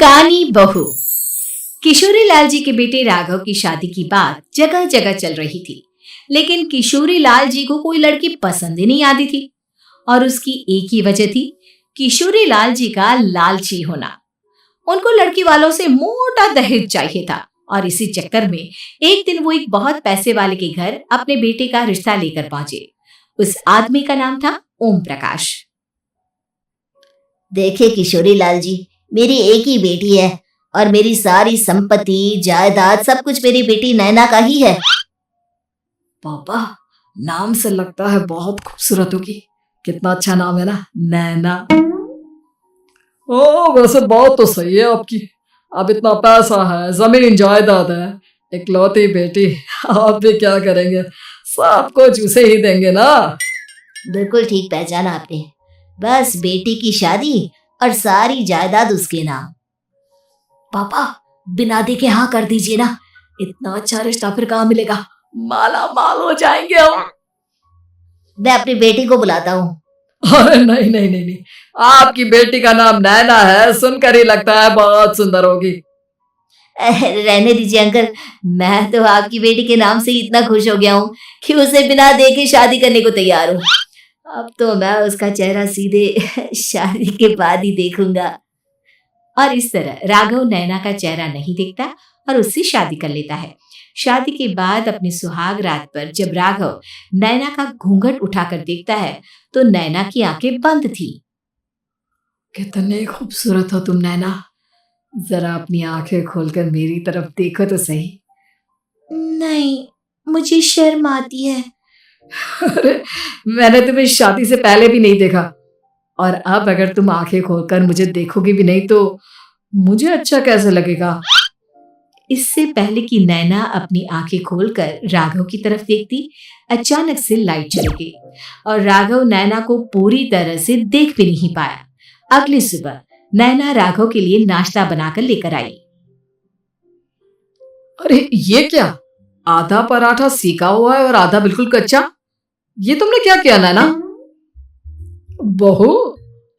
कानी बहू। किशोरी लाल जी के बेटे राघव की शादी की बात जगह जगह चल रही थी, लेकिन किशोरी लाल जी को कोई लड़की पसंद ही नहीं आती थी। और उसकी एक ही वजह थी, किशोरी लाल जी का लालची होना। उनको लड़की वालों से मोटा दहेज चाहिए था और इसी चक्कर में एक दिन वो एक बहुत पैसे वाले के घर अपने बेटे का रिश्ता लेकर पहुंचे। उस आदमी का नाम था ओम प्रकाश। देखे किशोरी लाल जी, मेरी एक ही बेटी है और मेरी सारी संपत्ति जायदाद सब कुछ मेरी बेटी नैना का ही है। पापा, नाम से लगता है बहुत खूबसूरत होगी। कितना अच्छा नाम है ना, नैना। ओ वैसे बात तो सही है आपकी। अब इतना पैसा है, जमीन जायदाद है, इकलौती बेटी, आप भी क्या करेंगे? सब कुछ उसे ही देंगे ना। बिल्कुल ठीक पहचाना आपने। बस बेटी की शादी और सारी जायदाद उसके नाम। पापा, बिना देखे हाँ कर दीजिए ना। इतना अच्छा रिश्ता फिर कहाँ मिलेगा? माला माल हो जाएंगे हम। मैं अपनी बेटी को बुलाता हूँ। अरे नहीं नहीं नहीं नहीं, आपकी बेटी का नाम नैना है, सुनकर ही लगता है बहुत सुंदर होगी। रहने दीजिए अंकल, मैं तो आपकी बेटी के नाम से ही इतना खुश हो गया हूँ कि उसे बिना देखे शादी करने को तैयार हूँ। अब तो मैं उसका चेहरा सीधे शादी के बाद ही देखूंगा। और इस तरह राघव नैना का चेहरा नहीं देखता और उससे शादी कर लेता है। शादी के बाद अपनी सुहाग रात पर जब राघव नैना का घूंघट उठाकर देखता है तो नैना की आंखें बंद थी। कितने खूबसूरत हो तुम नैना, जरा अपनी आंखें खोलकर मेरी तरफ देखो तो सही। नहीं, मुझे शर्म आती है। अरे मैंने तुम्हें शादी से पहले भी नहीं देखा, और अब अगर तुम आंखें खोलकर मुझे देखोगी भी नहीं तो मुझे अच्छा कैसे लगेगा? इससे पहले कि नैना अपनी आंखें खोलकर राघव की तरफ देखती, अचानक से लाइट चली गई और राघव नैना को पूरी तरह से देख भी नहीं पाया। अगली सुबह नैना राघव के लिए नाश्ता बनाकर लेकर आई। अरे ये क्या, आधा पराठा सेका हुआ है और आधा बिल्कुल कच्चा। ये तुमने क्या किया नैना? बहू,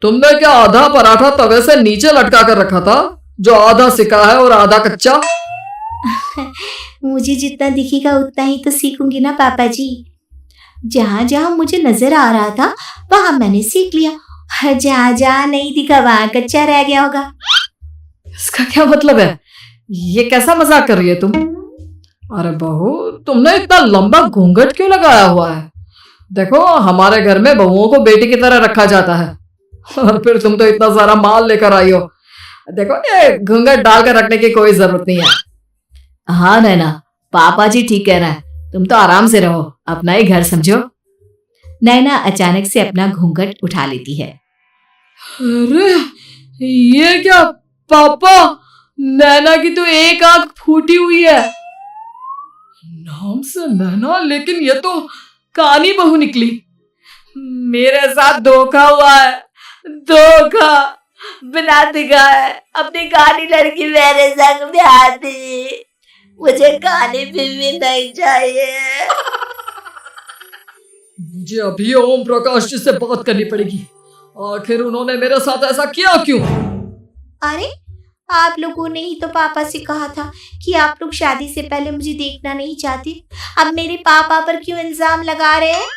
तुमने क्या आधा पराठा तवे से नीचे लटका कर रखा था, जो आधा सेका है और आधा कच्चा? मुझे जितना दिखेगा उतना ही तो सीखूंगी ना पापा जी। जहाँ जहाँ मुझे नजर आ रहा था वहां मैंने सीख लिया, जहाँ जहाँ नहीं दिखा वहां कच्चा रह गया होगा। इसका क्या मतलब है? ये कैसा मजाक कर रही है तुम? अरे बहू, तुमने इतना लंबा घूंघट क्यों लगाया हुआ है? देखो, हमारे घर में बहुओं को बेटी की तरह रखा जाता है, और फिर तुम तो इतना सारा माल लेकर आई हो। देखो, ये घूंघट डालकर रखने की कोई जरूरत नहीं है। हाँ नैना, पापा जी ठीक कह रहा है, तुम तो आराम से रहो, अपना ही घर समझो। नैना अचानक से अपना घूंघट उठा लेती है। अरे ये क्या पापा, नैना की तो एक आंख फूटी हुई है। नाम से नैना, लेकिन ये तो कानी बहू निकली। मेरे साथ धोखा हुआ है, धोखा। बिना दिखाए अपनी कानी लड़की मेरे संग ब्याह दी। मुझे कानी बीवी नहीं चाहिए। मुझे अभी ओम प्रकाश जी से बात करनी पड़ेगी। आखिर उन्होंने मेरे साथ ऐसा किया क्यों? अरे आप लोगों ने ही तो पापा से कहा था कि आप लोग शादी से पहले मुझे देखना नहीं चाहते। अब मेरे पापा पर क्यों इल्जाम लगा रहे हैं?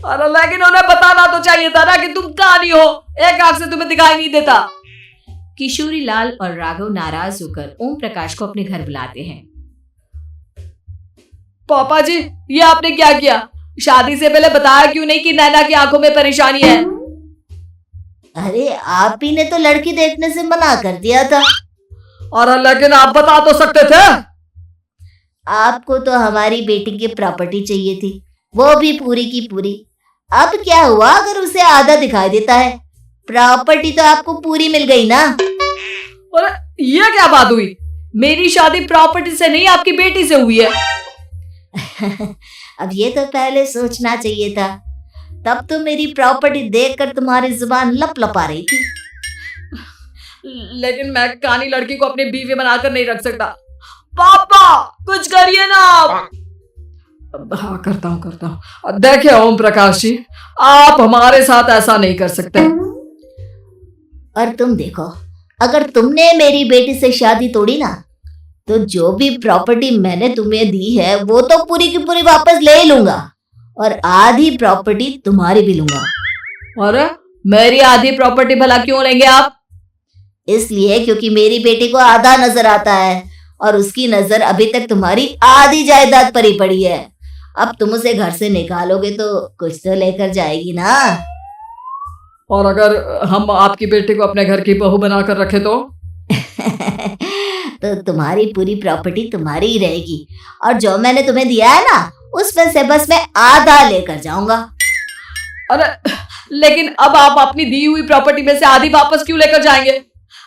अरे लेकिन उन्हें बताना तो चाहिए था ना कि तुम कानी हो, एक आंख से तुम्हें दिखाई नहीं देता। किशोरी लाल और राघव नाराज होकर ओम प्रकाश को अपने घर बुलाते हैं। पापा जी, ये आपने क्या किया? शादी से पहले बताया क्यों नहीं कि नैना की आंखों में परेशानी है? अरे आप ही ने तो लड़की देखने से मना कर दिया था। और लेकिन आप बता तो सकते थे। आपको तो हमारी बेटी की प्रॉपर्टी चाहिए थी, वो भी पूरी की पूरी। अब क्या हुआ अगर उसे आधा दिखाई देता है? प्रॉपर्टी तो आपको पूरी मिल गई ना। और ये क्या बात हुई? मेरी शादी प्रॉपर्टी से नहीं, आपकी बेटी से हुई है। अब ये तो पहले सोचना चाहिए था, तब तो मेरी प्रॉपर्टी देखकर तुम्हारी जुबान लप लपा रही थी। लेकिन मैं कानी लड़की को अपनी बीवी बनाकर नहीं रख सकता। पापा कुछ करिए ना आप। हाँ करता हूँ। देखिए ओम प्रकाश जी, आप हमारे साथ ऐसा नहीं कर सकते। और तुम देखो, अगर तुमने मेरी बेटी से शादी तोड़ी ना, तो जो भी प्रॉपर्टी मैंने तुम्हें दी है वो तो पूरी की पूरी वापस ले ही लूंगा, और आधी प्रॉपर्टी तुम्हारी भी लूंगा। अरे मेरी आधी प्रॉपर्टी भला क्यों लेंगे आप? इसलिए क्योंकि मेरी बेटी को आधा नजर आता है और उसकी नजर अभी तक तुम्हारी आधी जायदाद पर ही पड़ी है। अब तुम उसे घर से निकालोगे तो कुछ तो लेकर जाएगी ना। और अगर हम आपकी बेटी को अपने घर की बहू बनाकर रखे तो? तो तुम्हारी पूरी प्रॉपर्टी तुम्हारी ही रहेगी, और जो मैंने तुम्हें दिया है ना उसमें से बस मैं आधा लेकर जाऊंगा। अरे लेकिन अब आप अपनी दी हुई प्रॉपर्टी में से आधी वापस क्यों लेकर जाएंगे?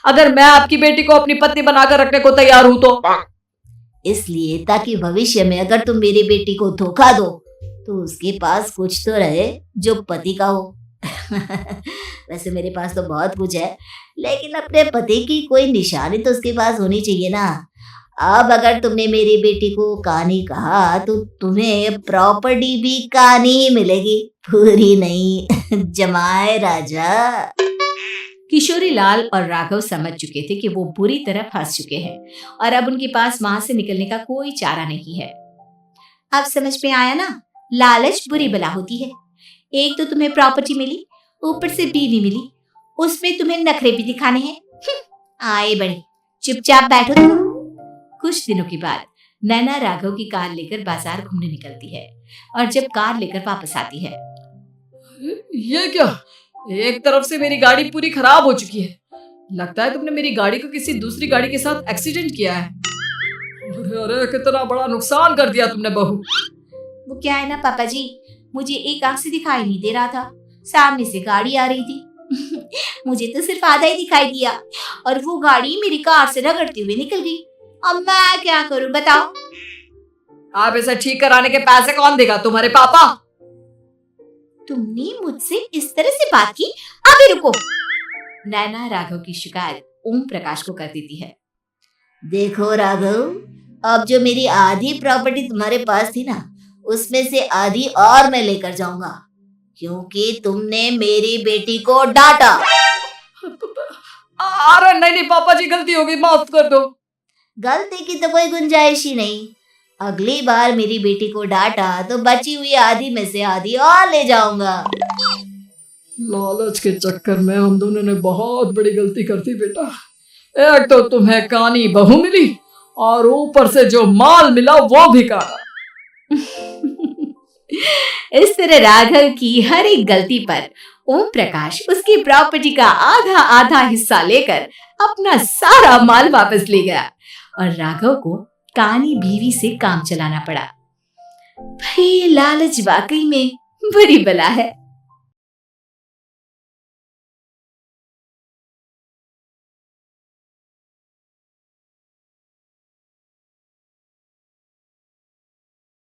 अगर मैं आपकी बेटी को अपनी पत्नी बनाकर रखने को तैयार हूं तो? इसलिए ताकि भविष्य में अगर तुम मेरी बेटी को धोखा दो तो उसके पास कुछ तो रहे जो पति का हो। वैसे मेरे पास तो बहुत कुछ है, लेकिन अपने पति की कोई निशानी तो उसके पास होनी चाहिए ना। अब अगर तुमने मेरी बेटी को कानी कहा तो तुम्हें प्रॉपर्टी भी कानी ही मिलेगी, पूरी नहीं। जमाए राजा। किशोरी लाल और राघव समझ चुके थे कि वो बुरी तरह फंस चुके हैं और अब उनके पास वहां से निकलने का कोई चारा नहीं है। अब समझ में आया ना, लालच बुरी बला होती है। एक तो तुम्हें प्रॉपर्टी मिली, ऊपर से बीवी मिली, उसमें तुम्हें नखरे भी दिखाने हैं। आए बड़े, चुपचाप बैठो तुम। कुछ दिनों के बाद नैना राघव की कार लेकर बाजार घूमने निकलती है और जब कार लेकर वापस आती है, ये क्या? एक तरफ से मेरी गाड़ी पूरी खराब हो चुकी है। लगता है तुमने मेरी गाड़ी को किसी दूसरी गाड़ी के साथ एक्सीडेंट किया है। अरे कितना बड़ा नुकसान कर दिया तुमने बहू। वो क्या है ना पापा जी, मुझे एक आंख से दिखाई नहीं दे रहा था, सामने से गाड़ी आ रही थी। मुझे तो सिर्फ आधा ही दिखाई दिया और वो गाड़ी मेरी कार से रगड़ती हुई निकल गई। अब मैं क्या करूं बताओ? आप इसे ठीक कराने के पैसे कौन देगा? तुम्हारे पापा। तुमने मुझसे इस तरह से बात की? अभी रुको। नैना राघव की शिकायत ओम प्रकाश को कर देती है। देखो राघव, अब जो मेरी आधी प्रॉपर्टी तुम्हारे पास थी ना, उसमें से आधी और मैं लेकर जाऊंगा, क्योंकि तुमने मेरी बेटी को डांटा। अरे नहीं पापा जी, गलती हो गई, माफ कर दो। गलती की तो कोई गुंजाइश ही नहीं। अगली बार मेरी बेटी को डांटा तो बची हुई आधी में से आधी और ले जाऊंगा। लालच के चक्कर में हम दोनों ने बहुत बड़ी गलती कर दी बेटा। एक तो तुम्हें कानी बहू मिली और ऊपर से जो माल मिला वो भी काना। इस तरह राघव की हर एक गलती पर ओम प्रकाश उसकी प्रॉपर्टी का आधा आधा हिस्सा लेकर अपना सारा माल वापस ले गया और राघव को कानी बीवी से काम चलाना पड़ा। भाई लालच वाकई में बुरी बला है।